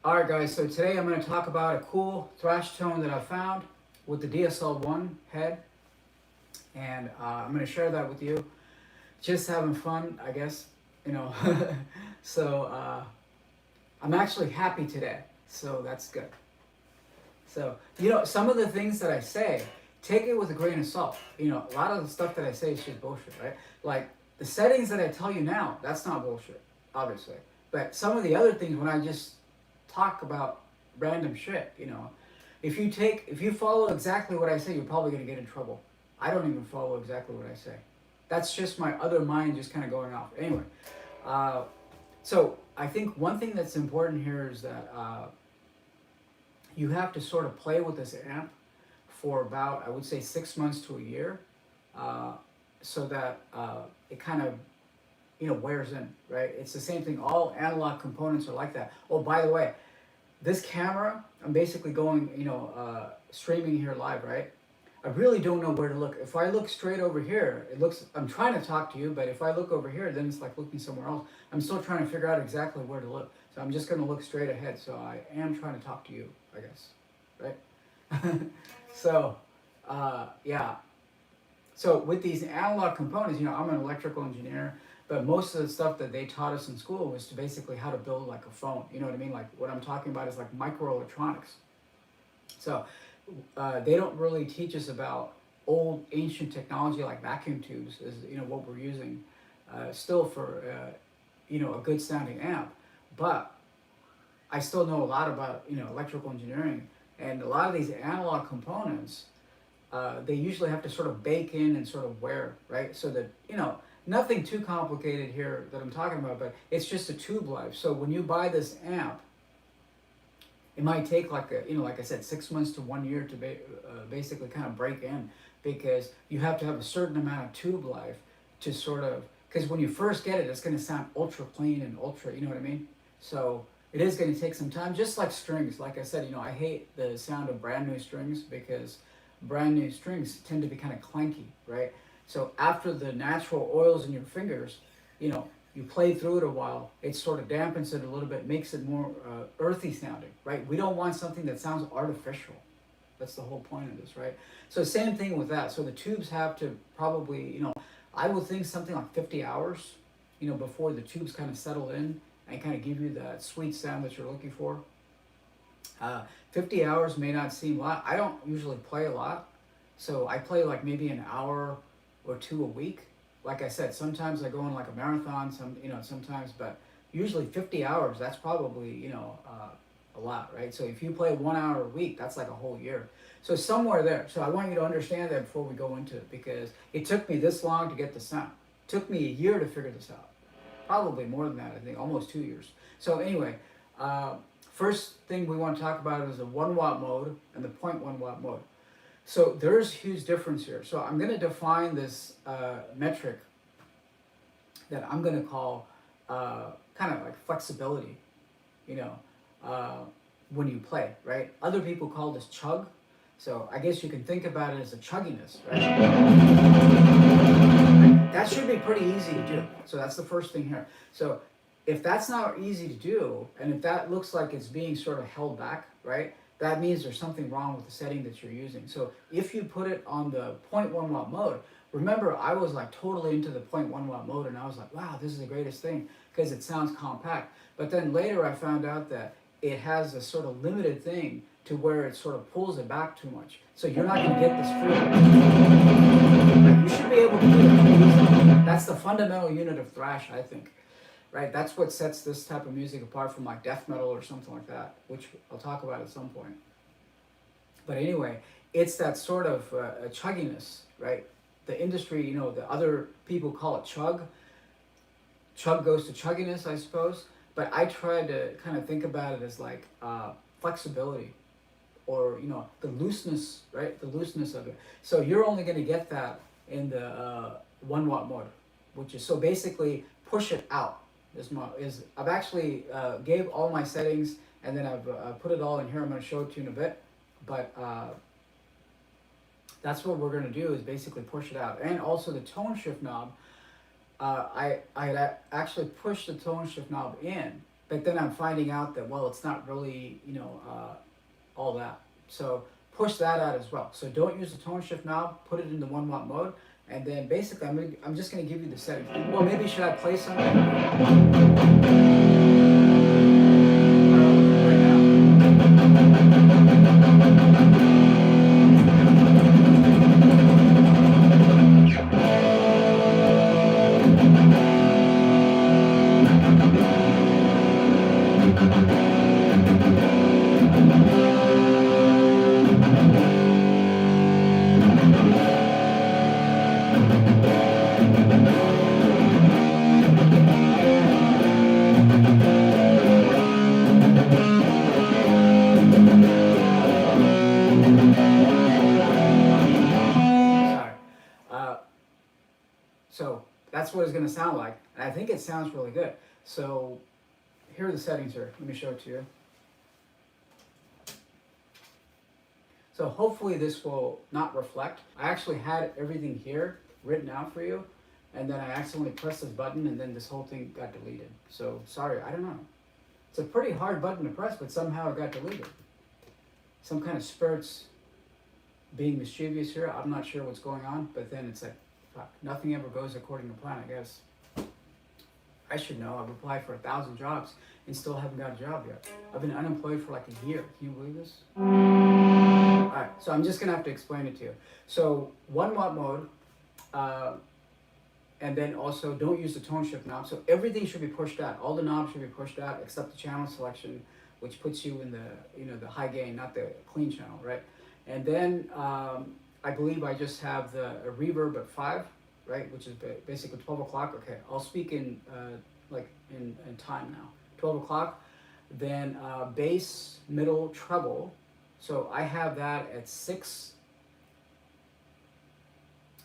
Alright guys, so today I'm going to talk about a cool thrash tone that I found with the DSL1 head, and I'm going to share that with you. Just having fun, I guess, you know. so I'm actually happy today, so that's good. So, some of the things that I say, take it with a grain of salt. A lot of the stuff that I say is just bullshit, right? Like, the settings that I tell you now, that's not bullshit, obviously. But some of the other things, when I just talk about random shit, if you follow exactly what I say, you're probably going to get in trouble. I don't even follow exactly what I say. That's just my other mind just kind of going off. Anyway, uh, so I think one thing that's important here is that you have to sort of play with this amp for about, I would say, 6 months to a year, uh, so that it kind of wears in, right? It's the same thing. All analog components are like that. Oh, by the way, this camera, I'm basically going, streaming here live, right? I really don't know where to look. If I look straight over here, I'm trying to talk to you, but if I look over here, then it's like looking somewhere else. I'm still trying to figure out exactly where to look. So I'm just going to look straight ahead. So I am trying to talk to you, I guess, right? so, yeah. So with these analog components, I'm an electrical engineer, but most of the stuff that they taught us in school was to basically how to build like a phone. You know what I mean? Like what I'm talking about is like microelectronics. So they don't really teach us about old ancient technology like vacuum tubes, is what we're using still for a good sounding amp. But I still know a lot about electrical engineering, and a lot of these analog components they usually have to sort of bake in and sort of wear, right? So that nothing too complicated here that I'm talking about, but it's just a tube life. So when you buy this amp, it might take like like I said, 6 months to 1 year to basically kind of break in, because you have to have a certain amount of tube life to sort of, because when you first get it, it's going to sound ultra clean and ultra, you know what I mean? So it is going to take some time, just like strings. Like I said, I hate the sound of brand new strings, because brand new strings tend to be kind of clanky, right? So after the natural oils in your fingers, you play through it a while, it sort of dampens it a little bit, makes it more earthy sounding, right? We don't want something that sounds artificial. That's the whole point of this, right? So same thing with that. So the tubes have to probably, I would think something like 50 hours, before the tubes kind of settle in and kind of give you that sweet sound that you're looking for. 50 hours may not seem a lot. I don't usually play a lot, so I play like maybe an hour or two a week. Like I said, sometimes I go on like a marathon, sometimes, but usually 50 hours, that's probably, a lot, right? So if you play 1 hour a week, that's like a whole year. So somewhere there. So I want you to understand that before we go into it, because it took me this long to get the sound. It took me a year to figure this out. Probably more than that, I think, almost 2 years. So anyway, first thing we want to talk about is the 1 watt mode and the 0.1 watt mode. So there's a huge difference here. So I'm going to define this metric that I'm going to call kind of like flexibility, when you play, right? Other people call this chug. So I guess you can think about it as a chugginess, right? That should be pretty easy to do. So that's the first thing here. So if that's not easy to do, and if that looks like it's being sort of held back, right, that means there's something wrong with the setting that you're using. So if you put it on the 0.1 watt mode, remember I was like totally into the 0.1 watt mode, and I was like, wow, this is the greatest thing, because it sounds compact. But then later I found out that it has a sort of limited thing to where it sort of pulls it back too much. So you're not going to get this feel. You should be able to do it. That's the fundamental unit of thrash, I think. Right, that's what sets this type of music apart from like death metal or something like that, which I'll talk about at some point. But anyway, it's that sort of chugginess, right? The industry, the other people call it chug. Chug goes to chugginess, I suppose. But I try to kind of think about it as like flexibility, or the looseness, right? The looseness of it. So you're only going to get that in the 1 watt mode, which is, so basically push it out. I've actually gave all my settings, and then I've put it all in here. I'm going to show it to you in a bit, but that's what we're going to do, is basically push it out. And also the tone shift knob, I actually pushed the tone shift knob in, but then I'm finding out that, well, it's not really, all that. So push that out as well. So don't use the tone shift knob, put it in the 1 watt mode, and then basically I'm just going to give you the settings. Well, maybe should I play something? Right So that's what it's going to sound like, and I think it sounds really good. So here are the settings here. Let me show it to you. So hopefully this will not reflect. I actually had everything here written out for you, and then I accidentally pressed this button, and then this whole thing got deleted. So sorry, I don't know. It's a pretty hard button to press, but somehow it got deleted. Some kind of spurts being mischievous here. I'm not sure what's going on, but then it's like, fuck, nothing ever goes according to plan, I guess. I should know. I've applied for 1,000 jobs and still haven't got a job yet. I've been unemployed for like a year. Can you believe this? Alright, so I'm just going to have to explain it to you. So 1 watt mode, and then also don't use the tone shift knob. So everything should be pushed out. All the knobs should be pushed out except the channel selection, which puts you in the, the high gain, not the clean channel, right? And then I believe I just have the reverb at 5, right, which is basically 12 o'clock. Okay, I'll speak in in time now. 12 o'clock. Then bass, middle, treble. So I have that at 6.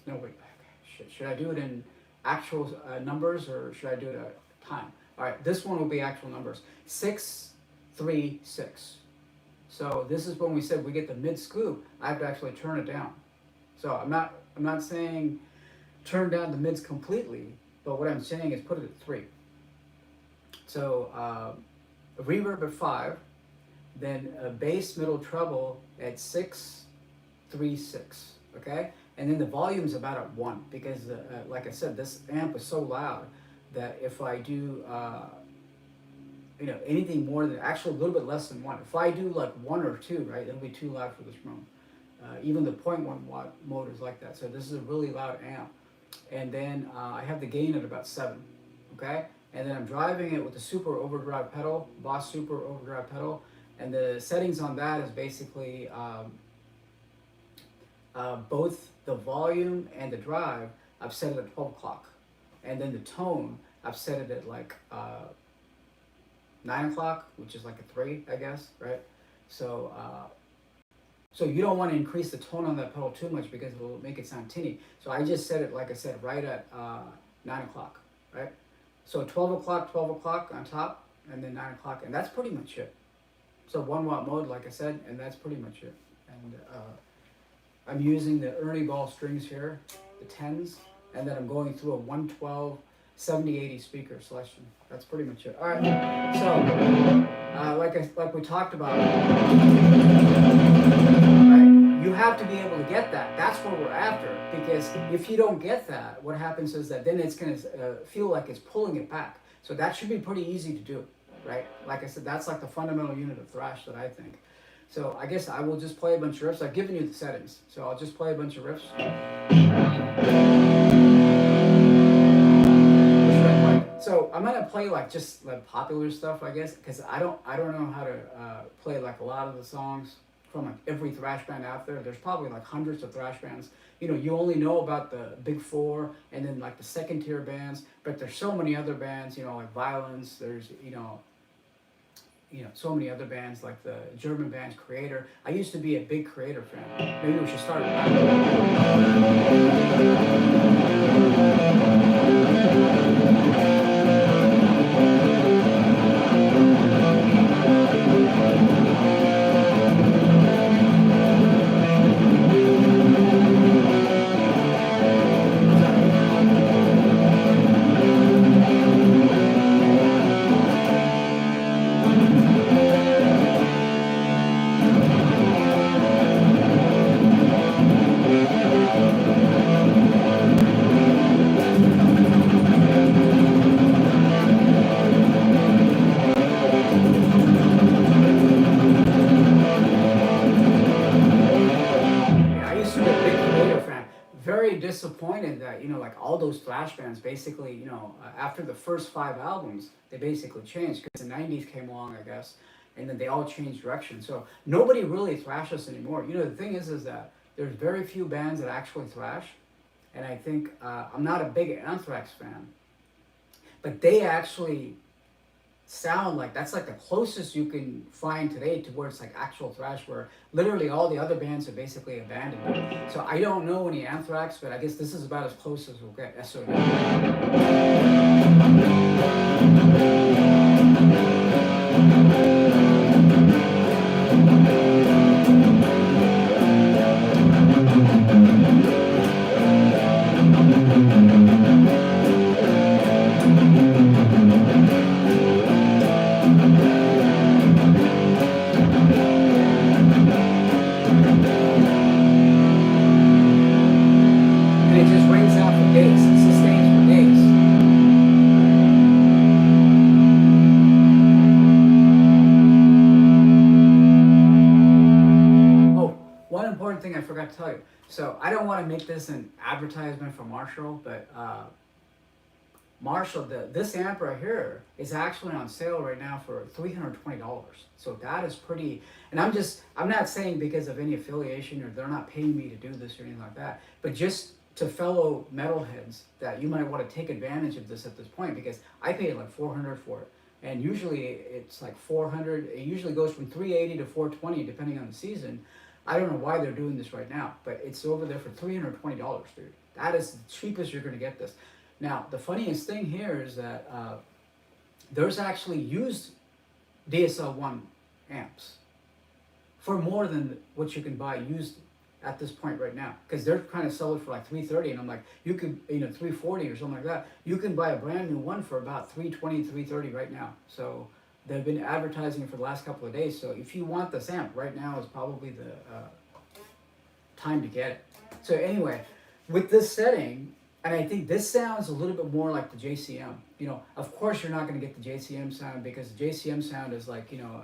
No, wait. Should I do it in actual numbers, or should I do it at time? All right, this one will be actual numbers. 6, 3, 6. So this is when we said we get the mid scoop. I have to actually turn it down. So I'm not saying turn down the mids completely, but what I'm saying is put it at 3. So a reverb at 5, then a bass, middle, treble at 6, 3, 6. Okay, and then the volume's about at 1 because like I said, this amp is so loud that if I do anything more than, actually a little bit less than 1. If I do like 1 or 2, right, it'll be too loud for this room. Even the 0.1 watt motor is like that. So this is a really loud amp. And then I have the gain at about 7, okay? And then I'm driving it with the Super Overdrive pedal, Boss Super Overdrive pedal. And the settings on that is basically both the volume and the drive, I've set it at 12 o'clock. And then the tone, I've set it at like 9 o'clock, which is like a 3, I guess, right? So so you don't want to increase the tone on that pedal too much because it will make it sound tinny. So I just set it, like I said, right at 9 o'clock, right? So 12 o'clock on top, and then 9 o'clock, and that's pretty much it. So 1 watt mode, like I said, and that's pretty much it. And I'm using the Ernie Ball strings here, the 10s, and then I'm going through a 112 70-80 speaker Celestian. That's pretty much it. All right, so like we talked about, right, you have to be able to get that. That's what we're after, because if you don't get that, what happens is that then it's going to feel like it's pulling it back. So that should be pretty easy to do, right? Like I said, that's like the fundamental unit of thrash that I think. So I guess I will just play a bunch of riffs. I've given you the settings, so I'll just play a bunch of riffs. So I'm gonna play like just like popular stuff, I guess, because I don't know how to play like a lot of the songs from like every thrash band out there. There's probably like hundreds of thrash bands. You only know about the big 4 and then like the second tier bands, but there's so many other bands. Like Violence. There's so many other bands like the German bands Kreator. I used to be a big Kreator fan. Maybe we should start with disappointed that, you know, like all those thrash bands basically, you know, after the first 5 albums, they basically changed because the 90s came along, I guess, and then they all changed direction. So nobody really thrashes anymore. You know, the thing is that there's very few bands that actually thrash, and I think I'm not a big Anthrax fan, but they actually sound like, that's like the closest you can find today to where it's like actual thrash, where literally all the other bands are basically abandoned. So I don't know any Anthrax, but I guess this is about as close as we'll get. S.O.D. Thing I forgot to tell you. So I don't want to make this an advertisement for Marshall, but Marshall, this amp right here is actually on sale right now for $320. So that is pretty, and I'm not saying because of any affiliation or they're not paying me to do this or anything like that, but just to fellow metalheads that you might want to take advantage of this at this point, because I paid like $400 for it. And usually it's like $400. It usually goes from $380 to $420 depending on the season. I don't know why they're doing this right now, but it's over there for $320, dude. That is the cheapest you're going to get this. Now, the funniest thing here is that there's actually used DSL1 amps for more than what you can buy used at this point right now, because they're kind of selling for like $330, and I'm like, you could, you know, $340 or something like that. You can buy a brand new one for about $320, $330 right now. So they've been advertising it for the last couple of days. So if you want this amp, right now is probably the time to get it. So anyway, with this setting, and I think this sounds a little bit more like the JCM. You know, of course you're not going to get the JCM sound, because the JCM sound is like, you know,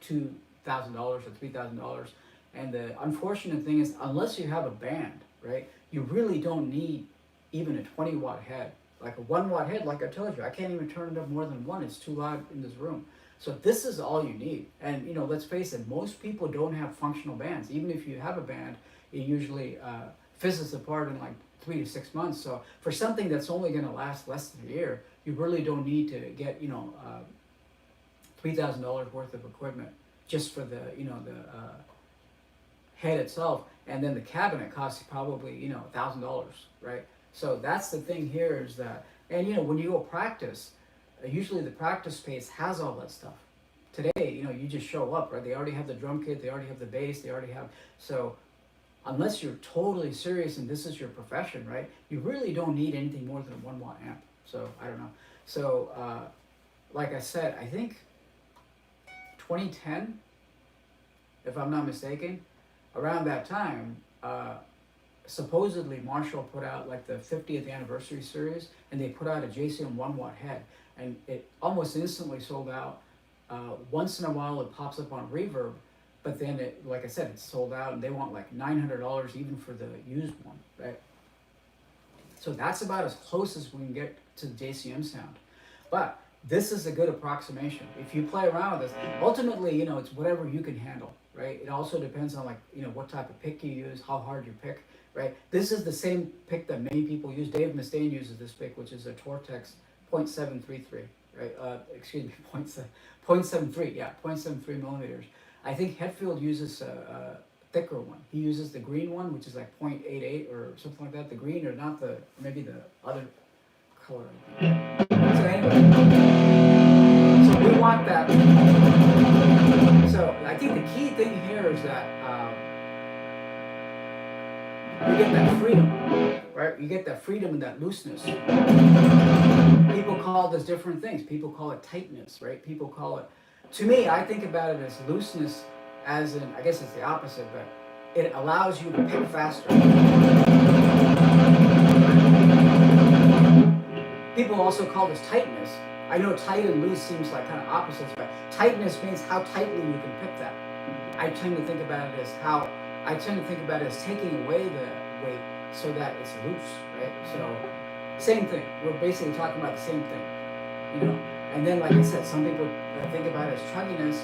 $2,000 or $3,000. And the unfortunate thing is, unless you have a band, right, you really don't need even a 20 watt head. Like a 1 watt head, like I told you, I can't even turn it up more than 1. It's too loud in this room. So this is all you need. And, you know, let's face it, most people don't have functional bands. Even if you have a band, it usually fizzles apart in like 3 to 6 months. So for something that's only going to last less than a year, you really don't need to get, you know, $3,000 worth of equipment just for the, you know, the head itself. And then the cabinet costs you probably, you know, $1,000, right? So that's the thing here is that, and you know, when you go practice, usually the practice space has all that stuff. Today, you know, you just show up, right? They already have the drum kit, they already have the bass, they already have, so unless you're totally serious and this is your profession, right? You really don't need anything more than a 1 watt amp. So, I don't know. So, like I said, I think 2010, if I'm not mistaken, around that time, supposedly Marshall put out like the 50th anniversary series, and they put out a JCM 1 watt head, and it almost instantly sold out. Once in a while it pops up on Reverb, but then it, like I said, it's sold out, and they want like $900 even for the used one, right? So that's about as close as we can get to the JCM sound. But this is a good approximation. If you play around with this, ultimately, you know, it's whatever you can handle, right? It also depends on, like, you know, what type of pick you use, how hard you pick, right? This is the same pick that many people use. Dave Mustaine uses this pick, which is a Tortex .733, right? Excuse me, 0.73, yeah, 0.73 millimeters. I think Hetfield uses a thicker one. He uses the green one, which is like 0.88 or something like that. The green, or not the, maybe the other color. So anyway, so we want that. So I think the key thing here is that you get that freedom, right? You get that freedom and that looseness. People call this different things. People call it tightness, right? People call it, to me, I think about it as looseness, as in, I guess it's the opposite, but it allows you to pick faster. People also call this tightness. I know tight and loose seems like kind of opposites, but tightness means how tightly you can pick that. I tend to think about it as taking away the weight so that it's loose, right? So same thing. We're basically talking about the same thing, you know. And then, like I said, some people think about it as chugginess.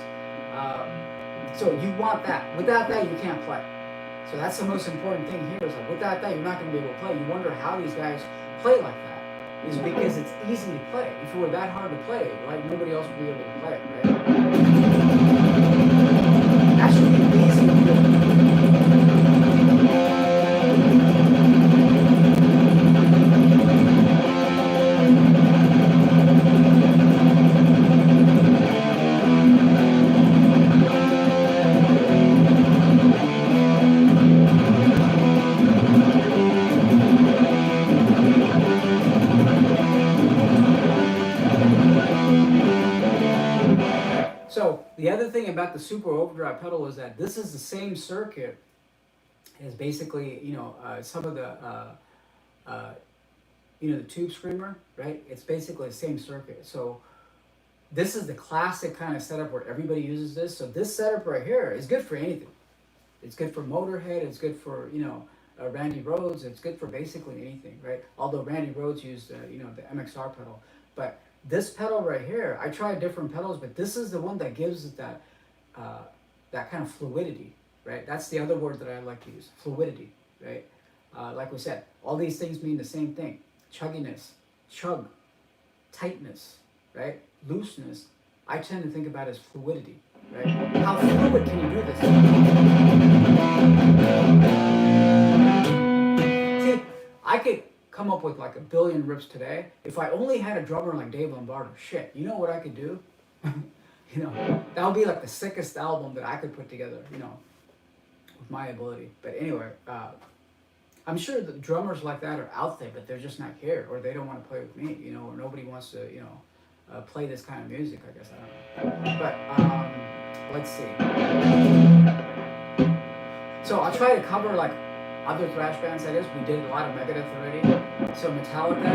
So you want that. Without that, you can't play. So that's the most important thing here. Is like without that, you're not going to be able to play. You wonder how these guys play like that. Is because it's easy to play. If it were that hard to play, like nobody else would be able to play it, right? That should be easy to do. So the other thing about the Super Overdrive pedal is that this is the same circuit as basically, you know, some of the, you know, the Tube Screamer, right? It's basically the same circuit. So this is the classic kind of setup where everybody uses this. So this setup right here is good for anything. It's good for Motorhead. It's good for, you know, Randy Rhoads. It's good for basically anything, right? Although Randy Rhoads used, you know, the MXR pedal. But this pedal right here, I tried different pedals, but this is the one that gives it that that kind of fluidity, right? That's the other word that I like to use, fluidity, right? Like we said, all these things mean the same thing. Chugginess, chug, tightness, right? Looseness. I tend to think about it as fluidity, right? How fluid can you do this? See, I could come up with like a billion riffs today. If I only had a drummer like Dave Lombardo, shit, you know what I could do? You know, that would be like the sickest album that I could put together, you know, with my ability. But anyway, I'm sure the drummers like that are out there, but they're just not here, or they don't want to play with me, you know, or nobody wants to, you know, play this kind of music, I guess, I don't know. But, let's see. So I'll try to cover like other thrash bands, I guess. We did a lot of Megadeth already. So Metallica.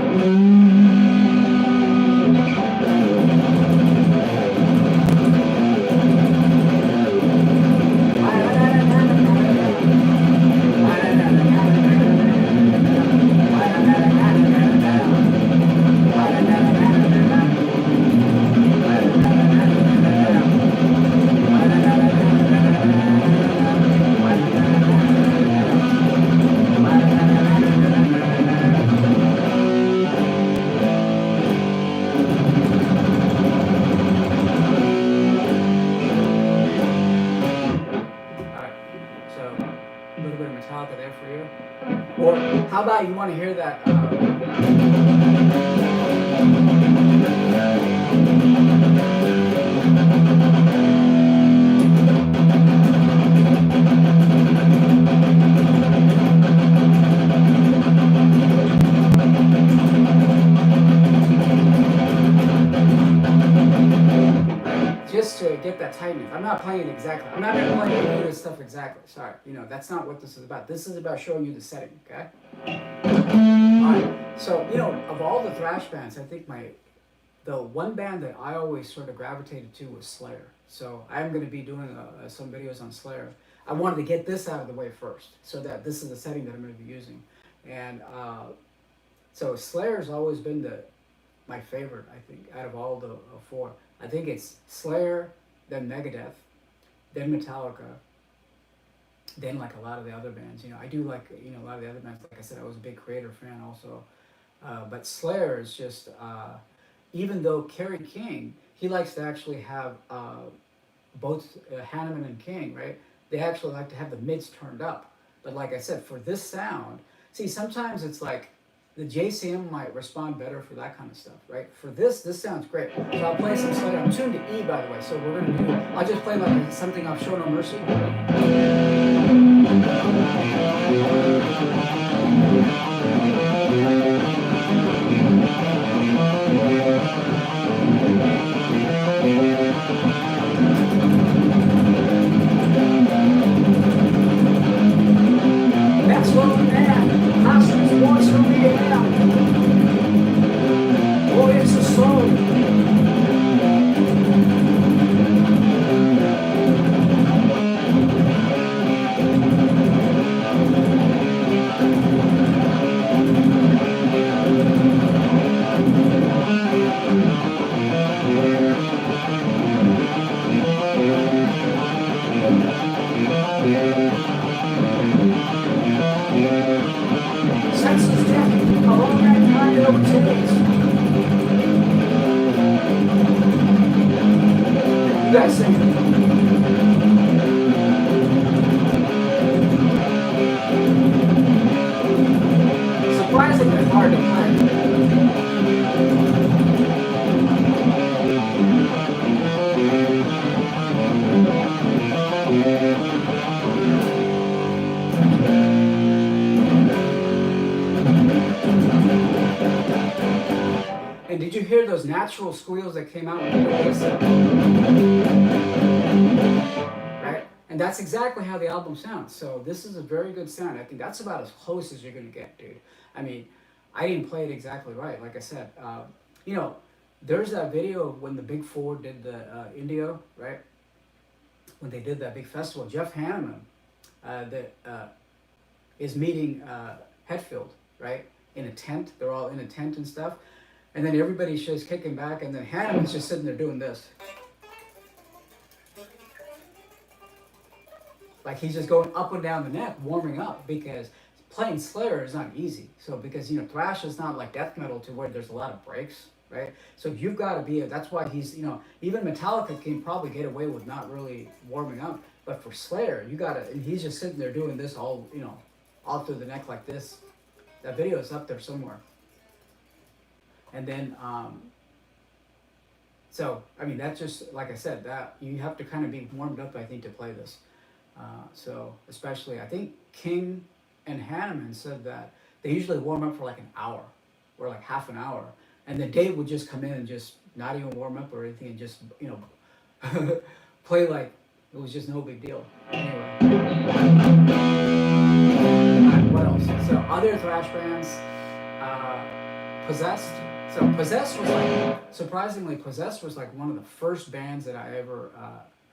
How about you want to hear that? Just to get that tightness. I'm not playing it exactly. I'm not going to play any of this stuff exactly. Sorry. You know, that's not what this is about. This is about showing you the setting, okay? Alright. So, you know, of all the thrash bands, I think the one band that I always sort of gravitated to was Slayer. So I'm going to be doing some videos on Slayer. I wanted to get this out of the way first, so that this is the setting that I'm going to be using. And so Slayer's always been my favorite, I think, out of all the four. I think it's Slayer, then Megadeth, then Metallica, then like a lot of the other bands. You know, I do like, you know, a lot of the other bands. Like I said, I was a big Kreator fan also. But Slayer is just, even though Kerry King, he likes to actually have both Hanneman and King, right? They actually like to have the mids turned up. But like I said, for this sound, see, sometimes it's like, the JCM might respond better for that kind of stuff, right? For this sounds great. So I'll play some Slayer. I'm tuned to E, by the way, so we're going to do, I'll just play like something off Show No Mercy. That's what we have. Hostages wants from the air. Oh, it's a song. hard to And did you hear those natural squeals that came out when you did this? Right? And that's exactly how the album sounds. So this is a very good sound. I think that's about as close as you're going to get, dude. I mean, I didn't play it exactly right, like I said. You know, there's that video of when the Big Four did the Indio, right? When they did that big festival, Jeff Hanneman is meeting Hetfield, right? In a tent. They're all in a tent and stuff. And then everybody's just kicking back, and then Hanneman's just sitting there doing this. Like he's just going up and down the neck, warming up, because playing Slayer is not easy. So because, you know, thrash is not like death metal to where there's a lot of breaks, right? So you've got to be, that's why he's, you know, even Metallica can probably get away with not really warming up. But for Slayer, you got to, and he's just sitting there doing this all, you know, all through the neck like this. That video is up there somewhere. And then, so, I mean, that's just, like I said, that you have to kind of be warmed up, I think, to play this. So, especially, I think King and Hanneman said that they usually warm up for like an hour, or like half an hour. And then Dave would just come in and just not even warm up or anything, and just, you know, play like it was just no big deal. Anyway. What else? So, other thrash bands, Possessed. So Possessed was like, surprisingly, Possessed was like one of the first bands that I ever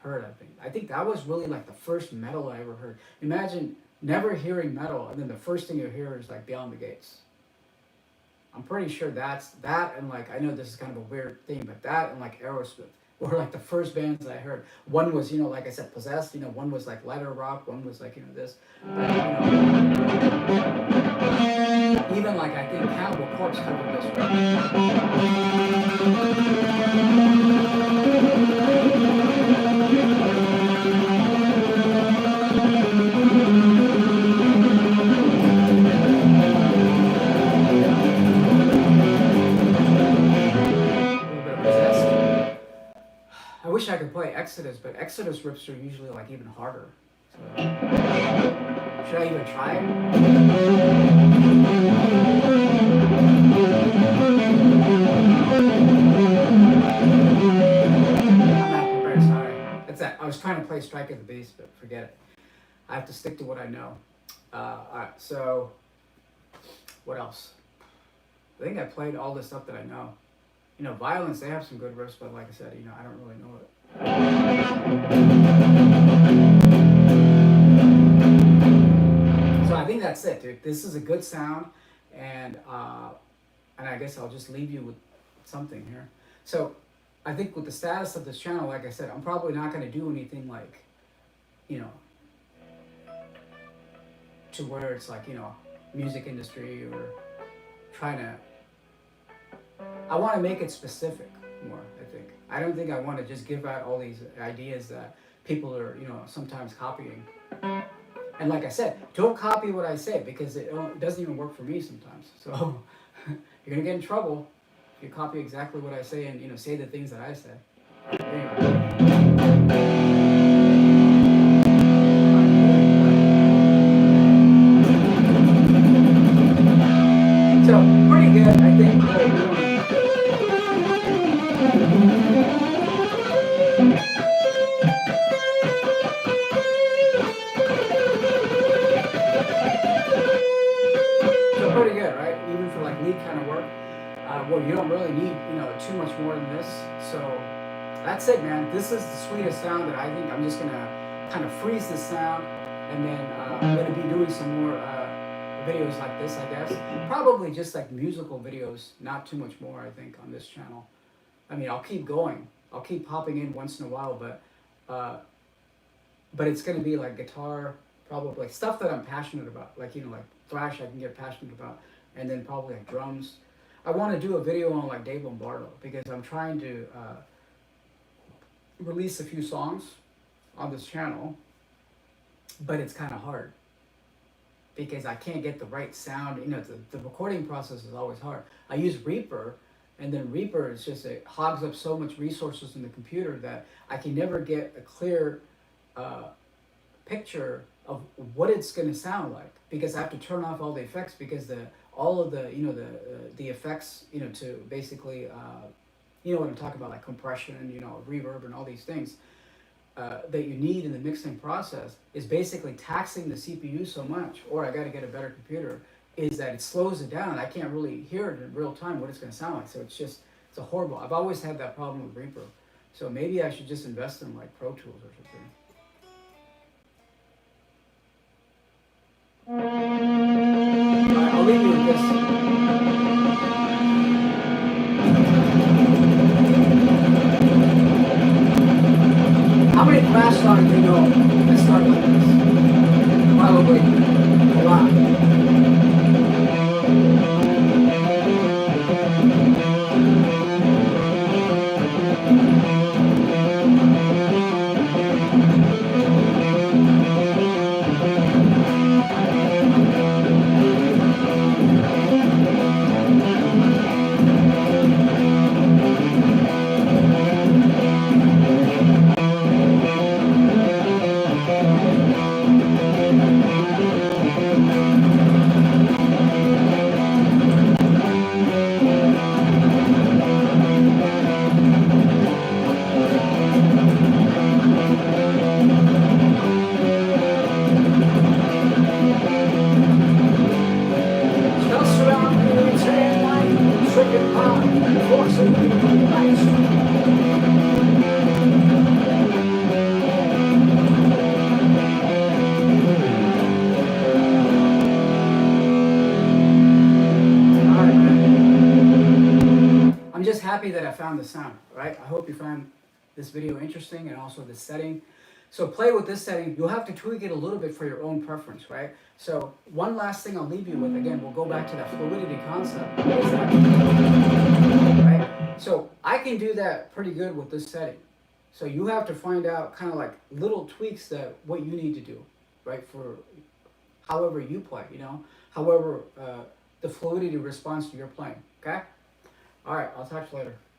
heard, I think. I think that was really like the first metal I ever heard. Imagine never hearing metal, and then the first thing you hear is like Beyond the Gates. I'm pretty sure that's, that and like, I know this is kind of a weird thing, but that and like Aerosmith were like the first bands that I heard. One was, you know, like I said, Possessed, you know, one was like lighter rock, one was like, you know, this. But, you know, even like I think Cannibal Corpse covered this I wish I could play Exodus, but Exodus riffs are usually like even harder. So, should I even try it? I'm not prepared, sorry. That's that. I was trying to play Strike of the Beast, but forget it. I have to stick to what I know. Alright, so what else? I think I played all the stuff that I know. You know, Violence, they have some good riffs, but like I said, you know, I don't really know it. So I think that's it, dude. This is a good sound, and I guess I'll just leave you with something here. So I think with the status of this channel, like I said, I'm probably not going to do anything like, you know, to where it's like, you know, music industry or trying to, I want to make it specific more, I think. I don't think I want to just give out all these ideas that people are, you know, sometimes copying. And like I said, don't copy what I say, because it doesn't even work for me sometimes. So you're going to get in trouble if you copy exactly what I say and, you know, say the things that I say. Anyway. So, pretty good, I think. So pretty good, right? Even for like lead kind of work. Well, you don't really need, you know, too much more than this. So that's it, man. This is the sweetest sound that I think. I'm just gonna kind of freeze this sound, and then I'm gonna be doing some more videos like this, I guess. Probably just like musical videos, not too much more, I think, on this channel. I mean, I'll keep going. I'll keep popping in once in a while, but it's gonna be like guitar, probably like stuff that I'm passionate about, like, you know, like thrash I can get passionate about, and then probably like drums. I want to do a video on like Dave Lombardo, because I'm trying to release a few songs on this channel, but it's kind of hard. because I can't get the right sound. You know, the recording process is always hard. I use Reaper, and then Reaper is just, it hogs up so much resources in the computer that I can never get a clear picture of what it's going to sound like, because I have to turn off all the effects, because all of the, you know, the effects, you know, to basically you know what I'm talking about, like compression, you know, reverb and all these things that you need in the mixing process, is basically taxing the CPU so much, or I got to get a better computer, is that it slows it down. I can't really hear it in real time what it's going to sound like. So it's a horrible. I've always had that problem with Reaper. So maybe I should just invest in like Pro Tools or something. Alright, I'll leave you with this. How many Thrash songs do you know that start like this? Probably a lot. I'm just happy that I found the sound, right? I hope you found this video interesting, and also this setting. So play with this setting. You'll have to tweak it a little bit for your own preference, right? So one last thing I'll leave you with, again, we'll go back to that fluidity concept. Is that, right? So I can do that pretty good with this setting. So you have to find out kind of like little tweaks that what you need to do, right? For however you play, you know, however the fluidity responds to your playing, okay? All right, I'll talk to you later.